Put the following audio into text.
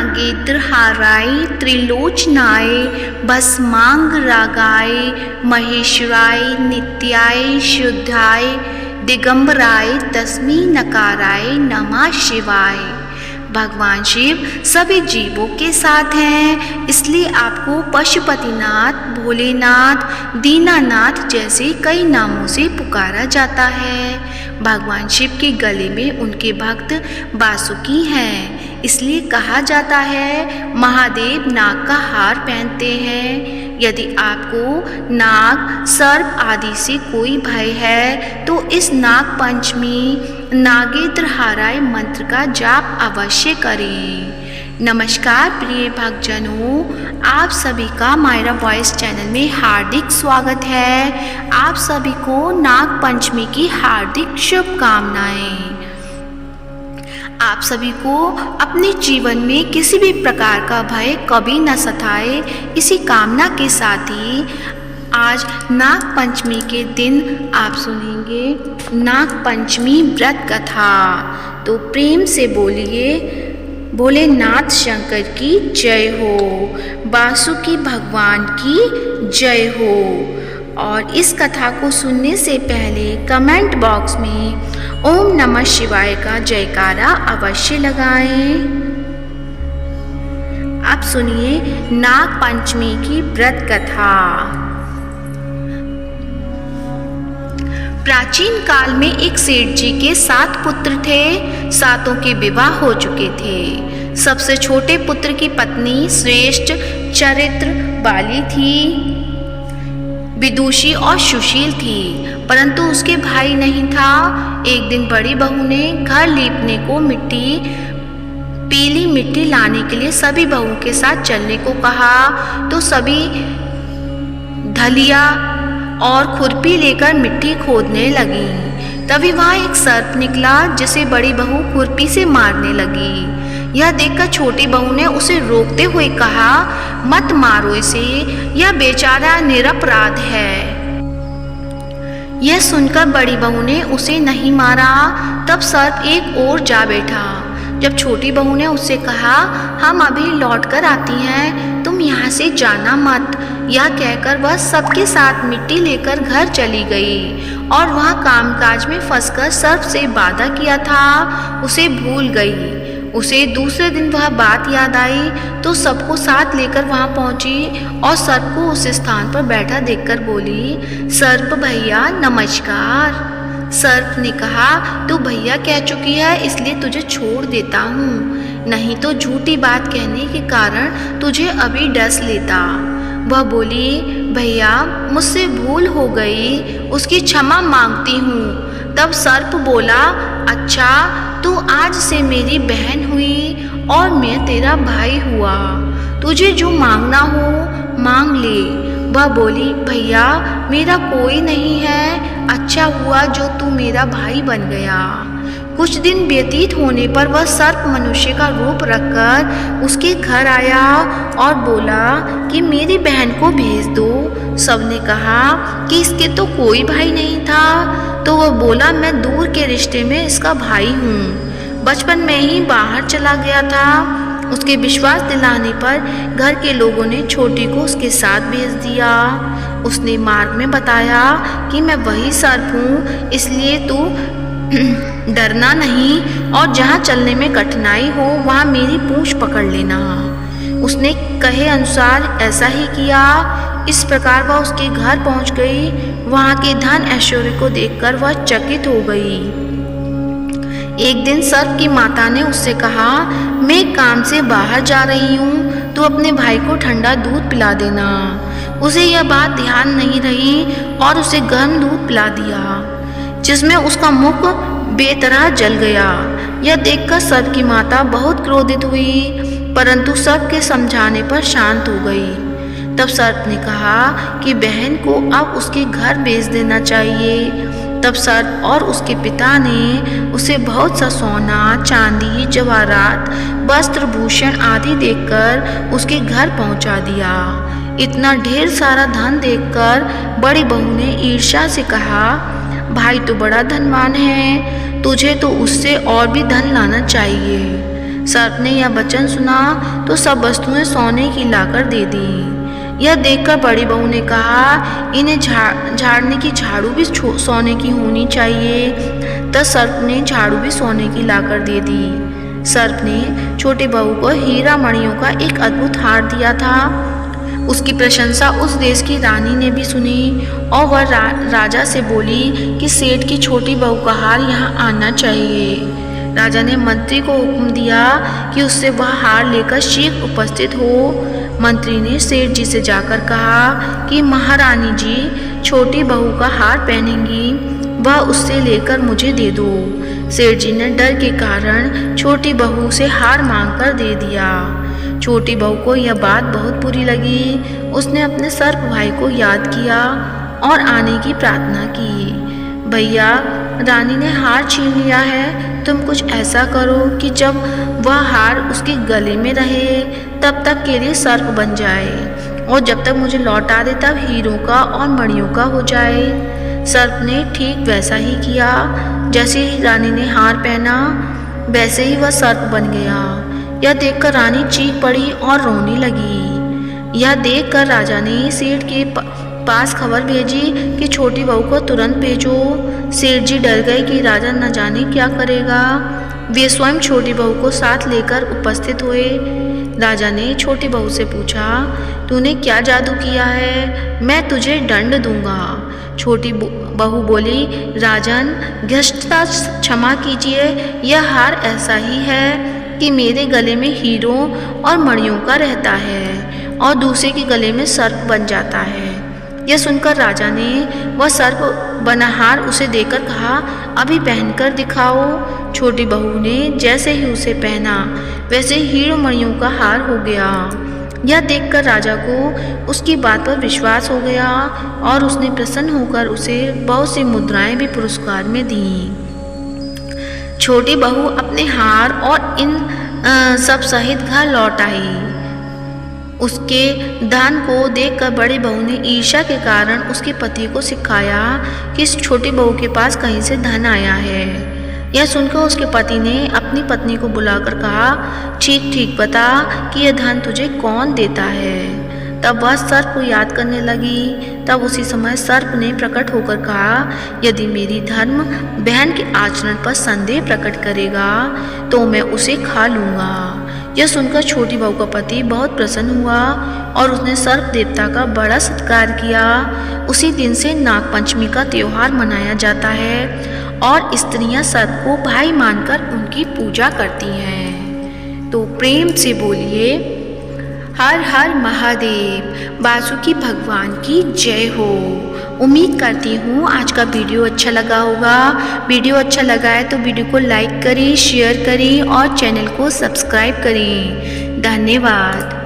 नागेंद्रहाराय त्रिलोचनाय भस्मांग रागाय महेश्वराय नित्याय शुद्धाय दिगंबराय तस्मै नकाराय नमः शिवाय। भगवान शिव सभी जीवों के साथ हैं, इसलिए आपको पशुपतिनाथ, भोलेनाथ, दीनानाथ जैसे कई नामों से पुकारा जाता है। भगवान शिव के गले में उनके भक्त बासुकी हैं, इसलिए कहा जाता है महादेव नाग का हार पहनते हैं। यदि आपको नाग, सर्प आदि से कोई भय है तो इस नाग पंचमी नागेंद्रहाराय मंत्र का जाप अवश्य करें। नमस्कार प्रिय भक्तजनों, आप सभी का मायरा वॉइस चैनल में हार्दिक स्वागत है। आप सभी को नाग पंचमी की हार्दिक शुभकामनाएं। आप सभी को अपने जीवन में किसी भी प्रकार का भय कभी न सताए, इसी कामना के साथ ही आज नाग पंचमी के दिन आप सुनेंगे नाग पंचमी व्रत कथा। तो प्रेम से बोलिए भोलेनाथ शंकर की जय हो, बासुकी भगवान की जय हो। और इस कथा को सुनने से पहले कमेंट बॉक्स में ओम नमः शिवाय का जयकारा अवश्य लगाएं। अब सुनिए नाग पंचमी की व्रत कथा। प्राचीन काल में एक सेठ जी के 7 पुत्र थे। 7 के विवाह हो चुके थे। सबसे छोटे पुत्र की पत्नी श्रेष्ठ चरित्र वाली थी, विदुषी और सुशील थी, परंतु उसके भाई नहीं था। एक दिन बड़ी बहू ने घर लीपने को पीली मिट्टी लाने के लिए सभी बहू के साथ चलने को कहा, तो सभी धलिया और खुरपी लेकर मिट्टी खोदने लगी। तभी वहाँ एक सर्प निकला जिसे बड़ी बहू खुरपी से मारने लगी। यह देखकर छोटी बहू ने उसे रोकते हुए कहा, मत मारो इसे, यह बेचारा निरपराध है। यह सुनकर बड़ी बहू ने उसे नहीं मारा। तब सर्प एक ओर जा बैठा। जब छोटी बहू ने उससे कहा, हम अभी लौट कर आती हैं, तुम यहाँ से जाना मत, यह कहकर वह सबके साथ मिट्टी लेकर घर चली गई और वह कामकाज में फंसकर सर्प से वादा किया था उसे भूल गई। उसे दूसरे दिन वह बात याद आई तो सबको साथ लेकर वहां पहुंची और सर्प को उस स्थान पर बैठा देखकर बोली, सर्प भैया नमस्कार। सर्प ने कहा, तू भैया कह चुकी है इसलिए तुझे छोड़ देता हूँ, नहीं तो झूठी बात कहने के कारण तुझे अभी डस लेता। वह बोली, भैया मुझसे भूल हो गई, उसकी क्षमा मांगती हूँ। तब सर्प बोला, अच्छा तू आज से मेरी बहन हुई और मैं तेरा भाई हुआ, तुझे जो मांगना हो मांग ले। वह बोली, भैया मेरा कोई नहीं है, अच्छा हुआ जो तू मेरा भाई बन गया। कुछ दिन व्यतीत होने पर वह सर्प मनुष्य का रूप रखकर उसके घर आया और बोला कि मेरी बहन को भेज दो। सबने कहा कि इसके तो कोई भाई नहीं था, तो वह बोला, मैं दूर के रिश्ते में इसका भाई हूँ, बचपन में ही बाहर चला गया था। उसके विश्वास दिलाने पर घर के लोगों ने छोटी को उसके साथ भेज दिया। उसने मार्ग में बताया कि मैं वही सर्प हूँ, इसलिए तू डरना नहीं और जहाँ चलने में कठिनाई हो वहाँ मेरी पूंछ पकड़ लेना। उसने कहे अनुसार ऐसा ही किया। इस प्रकार वह उसके घर पहुँच गई। वहाँ के धन ऐश्वर्य को देखकर वह चकित हो गई। एक दिन सर्प की माता ने उससे कहा, मैं काम से बाहर जा रही हूँ, तो अपने भाई को ठंडा दूध पिला देना। उसे यह बात ध्यान नहीं रही और उसे गर्म दूध पिला दिया, जिसमें उसका मुख बेतरह जल गया। यह देखकर सर्प की माता बहुत क्रोधित हुई, परंतु सर्प के समझाने पर शांत हो गई। तब सर्प ने कहा कि बहन को अब उसके घर भेज देना चाहिए। तब सर्प और उसके पिता ने उसे बहुत सा सोना, चांदी, जवाहरात, वस्त्र, भूषण आदि देकर उसके घर पहुंचा दिया। इतना ढेर सारा धन देखकर बड़ी बहू ने ईर्ष्या से कहा, भाई तो बड़ा धनवान है, तुझे तो उससे और भी धन लाना चाहिए। सर्प ने यह वचन सुना तो सब वस्तुएं सोने की लाकर दे दी। यह देखकर बड़ी बहू ने कहा, इन्हें झाड़ने की झाड़ू भी सोने की होनी चाहिए। तब सर्प ने झाड़ू भी सोने की लाकर दे दी। सर्प ने छोटी बहू को हीरा मणियों का एक अद्भुत हार दिया था। उसकी प्रशंसा उस देश की रानी ने भी सुनी और वह राजा से बोली कि सेठ की छोटी बहू का हार यहाँ आना चाहिए। राजा ने मंत्री को हुक्म दिया कि उससे वह हार लेकर शीघ्र उपस्थित हो। मंत्री ने सेठ जी से जाकर कहा कि महारानी जी छोटी बहू का हार पहनेंगी, वह उससे लेकर मुझे दे दो। सेठ जी ने डर के कारण छोटी बहू से हार मांगकर दे दिया। छोटी बहू को यह बात बहुत बुरी लगी। उसने अपने सर्प भाई को याद किया और आने की प्रार्थना की। भैया, रानी ने हार छीन लिया है, तुम कुछ ऐसा करो कि जब वह हार उसके गले में रहे तब तक के लिए सर्प बन जाए, और जब तक मुझे लौटा दे तब हीरों का और मणियों का हो जाए। सर्प ने ठीक वैसा ही किया। जैसे ही रानी ने हार पहना वैसे ही वह सर्प बन गया। यह देखकर रानी चीख पड़ी और रोने लगी। यह देखकर राजा ने सेठ के पास खबर भेजी कि छोटी बहू को तुरंत भेजो। सेठ जी डर गए कि राजा न जाने क्या करेगा। वे स्वयं छोटी बहू को साथ लेकर उपस्थित हुए। राजा ने छोटी बहू से पूछा, तूने क्या जादू किया है? मैं तुझे दंड दूंगा। छोटी बहू बोली, राजन, धृष्टता क्षमा कीजिए, यह हार ऐसा ही है कि मेरे गले में हीरों और मणियों का रहता है और दूसरे के गले में सर्प बन जाता है। यह सुनकर राजा ने वह सर्प बना हार उसे देकर कहा, अभी पहनकर दिखाओ। छोटी बहू ने जैसे ही उसे पहना वैसे हीरो मणियों का हार हो गया। यह देखकर राजा को उसकी बात पर विश्वास हो गया और उसने प्रसन्न होकर उसे बहुत सी मुद्राएं भी पुरस्कार में दी। छोटी बहू अपने हार और इन सब सहित घर लौट आई। उसके धन को देखकर बड़ी बहू ने ईर्ष्या के कारण उसके पति को सिखाया कि इस छोटी बहू के पास कहीं से धन आया है। यह सुनकर उसके पति ने अपनी पत्नी को बुलाकर कहा, ठीक ठीक बता कि यह धन तुझे कौन देता है। तब वह सर्प को याद करने लगी। तब उसी समय सर्प ने प्रकट होकर कहा, यदि मेरी धर्म बहन के आचरण पर संदेह प्रकट करेगा तो मैं उसे खा लूँगा। यह सुनकर छोटी बहू का पति बहुत प्रसन्न हुआ और उसने सर्प देवता का बड़ा सत्कार किया। उसी दिन से नागपंचमी का त्योहार मनाया जाता है और स्त्रियां सर्प को भाई मानकर उनकी पूजा करती हैं। तो प्रेम से बोलिए, हर हर महादेव, वासुकी भगवान की जय हो। उम्मीद करती हूँ आज का वीडियो अच्छा लगा होगा। वीडियो अच्छा लगा है तो वीडियो को लाइक करें, शेयर करें और चैनल को सब्सक्राइब करें। धन्यवाद।